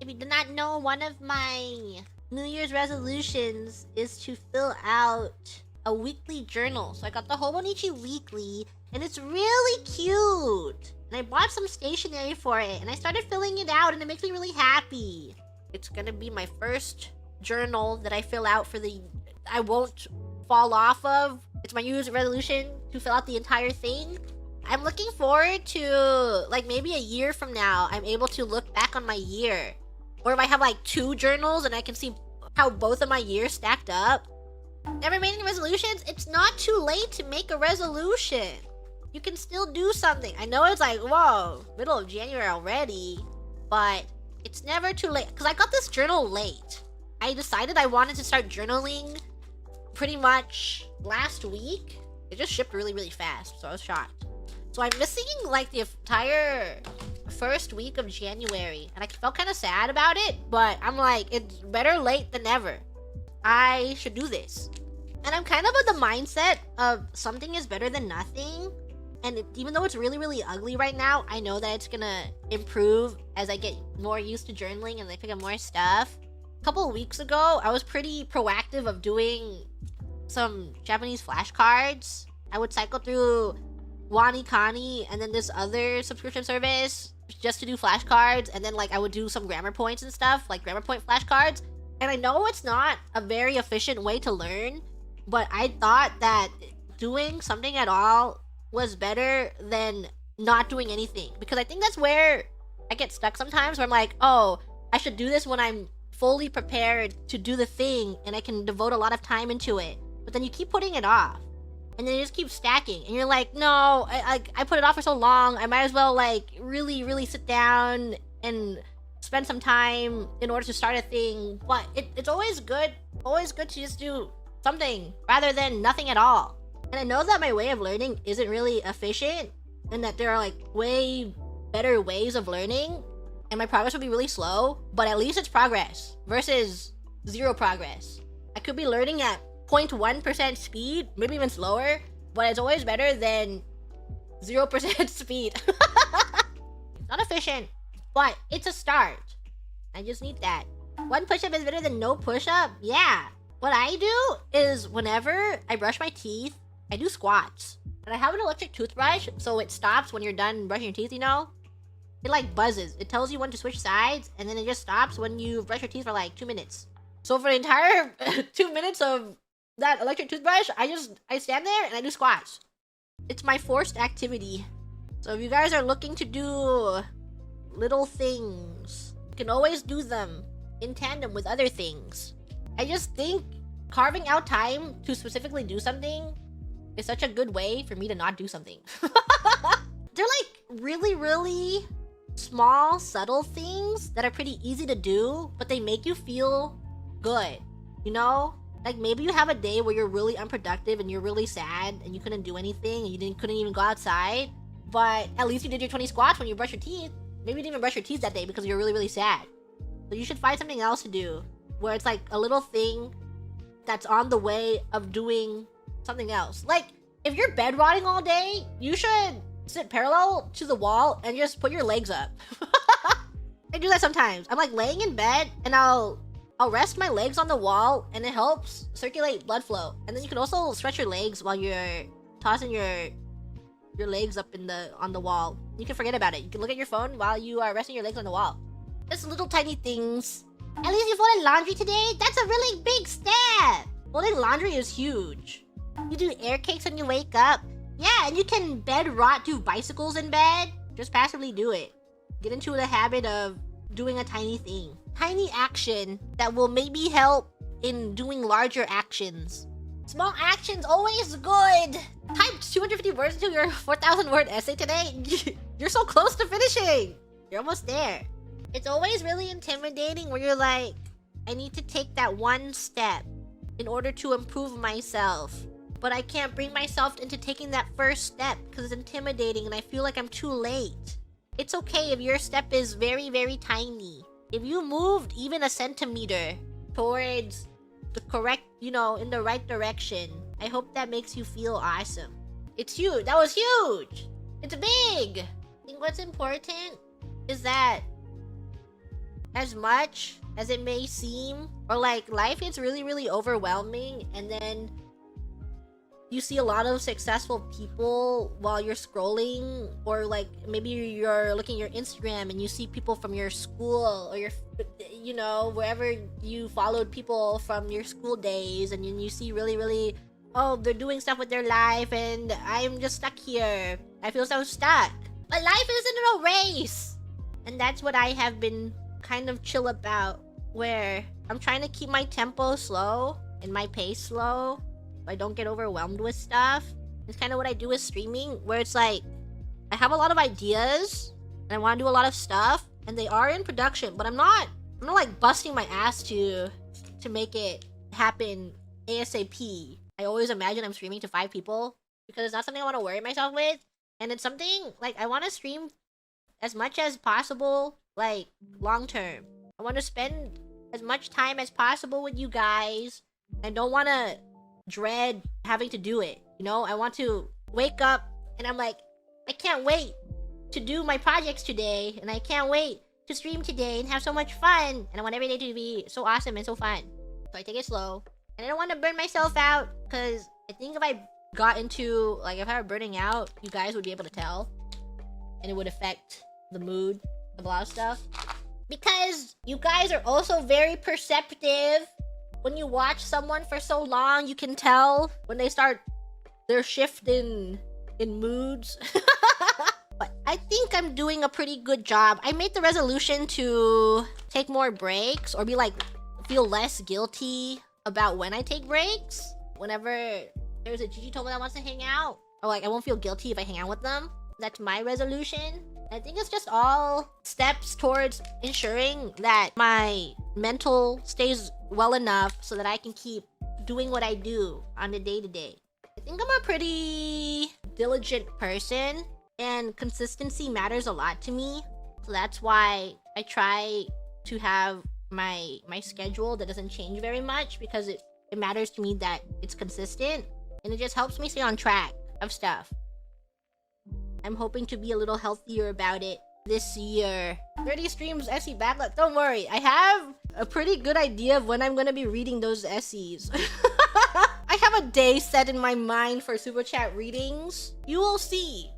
If you do not know, one of my New Year's resolutions is to fill out a weekly journal. So I got the Hobonichi Weekly, and it's really cute. And I bought some stationery for it, and I started filling it out, and it makes me really happy. It's gonna be my first journal that I fill out for the... I won't fall off of. It's my New Year's resolution to fill out the entire thing. I'm looking forward to, like, maybe a year from now, I'm able to look back on my year. Or if I have, like, 2 journals and I can see how both of my years stacked up. Never made any resolutions? It's not too late to make a resolution. You can still do something. I know it's like, whoa, middle of January already. But it's never too late. Because I got this journal late. I decided I wanted to start journaling pretty much last week. It just shipped really, really fast, so I was shocked. So I'm missing like the entire first week of January, and I felt kind of sad about it, but I'm like, it's better late than never. I should do this. And I'm kind of of the mindset of something is better than nothing. And even though it's really, really ugly right now, I know that it's gonna improve as I get more used to journaling and I pick up more stuff. A couple of weeks ago, I was pretty proactive of doing some Japanese flashcards. I would cycle through WaniKani and then this other subscription service just to do flashcards, and then like I would do some grammar points and stuff, like grammar point flashcards. And I know it's not a very efficient way to learn, but I thought that doing something at all was better than not doing anything, because I think that's where I get stuck sometimes, where I'm like, oh, I should do this when I'm fully prepared to do the thing and I can devote a lot of time into it. But then you keep putting it off, and then you just keep stacking, and you're like, no, I put it off for so long, I might as well like really sit down and spend some time in order to start a thing. But it's always good to just do something rather than nothing at all. And I know that my way of learning isn't really efficient, and that there are like way better ways of learning, and my progress will be really slow, but at least it's progress versus 0 progress. I could be learning at 0.1% speed, maybe even slower, but it's always better than 0% speed. It's not efficient, but it's a start. I just need that. 1 push-up is better than no push-up? Yeah. What I do is whenever I brush my teeth, I do squats. And I have an electric toothbrush, so it stops when you're done brushing your teeth, you know? It like buzzes. It tells you when to switch sides, and then it just stops when you brush your teeth for like 2 minutes. So for the entire 2 minutes of that electric toothbrush, I stand there and I do squats. It's my forced activity. So if you guys are looking to do little things, you can always do them in tandem with other things. I just think carving out time to specifically do something is such a good way for me to not do something. They're like really small, subtle things that are pretty easy to do, but they make you feel good, you know? Like maybe you have a day where you're really unproductive and you're really sad and you couldn't do anything and you couldn't even go outside, but at least you did your 20 squats when you brush your teeth. Maybe you didn't even brush your teeth that day because you're really sad. So you should find something else to do where it's like a little thing that's on the way of doing something else. Like if you're bed rotting all day, you should sit parallel to the wall and just put your legs up. I do that sometimes. I'm like laying in bed and I'll rest my legs on the wall, and it helps circulate blood flow. And then you can also stretch your legs while you're tossing your legs up on the wall. You can forget about it. You can look at your phone while you are resting your legs on the wall. Just little tiny things. At least you folded laundry today? That's a really big step! Folding laundry is huge. You do air cakes when you wake up. Yeah, and you can bed rot, do bicycles in bed. Just passively do it. Get into the habit of doing a tiny thing. Tiny action that will maybe help in doing larger actions. Small actions always good. Type 250 words into your 4,000 word essay today. You're so close to finishing. You're almost there. It's always really intimidating where you're like, I need to take that one step in order to improve myself. But I can't bring myself into taking that first step because it's intimidating and I feel like I'm too late. It's okay if your step is very tiny. If you moved even a centimeter towards the correct, you know, in the right direction, I hope that makes you feel awesome. It's huge. That was huge. It's big. I think what's important is that as much as it may seem, or like life is really, really overwhelming, and then you see a lot of successful people while you're scrolling, or like maybe you're looking at your Instagram and you see people from your school or your, you know, wherever you followed people from your school days, and you see really, really, oh, they're doing stuff with their life and I'm just stuck here. I feel so stuck. But life isn't a race. And that's what I have been kind of chill about, where I'm trying to keep my tempo slow and my pace slow, so I don't get overwhelmed with stuff. It's kind of what I do with streaming, where it's like I have a lot of ideas and I want to do a lot of stuff, and they are in production, but I'm not like busting my ass to make it happen ASAP. I always imagine I'm streaming to 5 people because it's not something I want to worry myself with, and it's something like I want to stream as much as possible, like long term. I want to spend as much time as possible with you guys. I don't want to dread having to do it, you know? I want to wake up and I'm like, I can't wait to do my projects today, and I can't wait to stream today and have so much fun, and I want every day to be so awesome and so fun. So I take it slow, and I don't want to burn myself out, because I think if I got into, like, if I were burning out, you guys would be able to tell, and it would affect the mood of a lot of stuff. Because you guys are also very perceptive. When you watch someone for so long, you can tell when they start their shift in moods. But I think I'm doing a pretty good job. I made the resolution to take more breaks, or be like, feel less guilty about when I take breaks. Whenever there's a Gigi that wants to hang out, or like I won't feel guilty if I hang out with them. That's my resolution. I think it's just all steps towards ensuring that my mental stays well enough so that I can keep doing what I do on the day-to-day. I think I'm a pretty diligent person, and consistency matters a lot to me. So that's why I try to have my schedule that doesn't change very much, because it matters to me that it's consistent, and it just helps me stay on track of stuff. I'm hoping to be a little healthier about it this year. 30 streams, SE backlog. Don't worry, I have a pretty good idea of when I'm gonna be reading those SEs. I have a day set in my mind for super chat readings. You will see.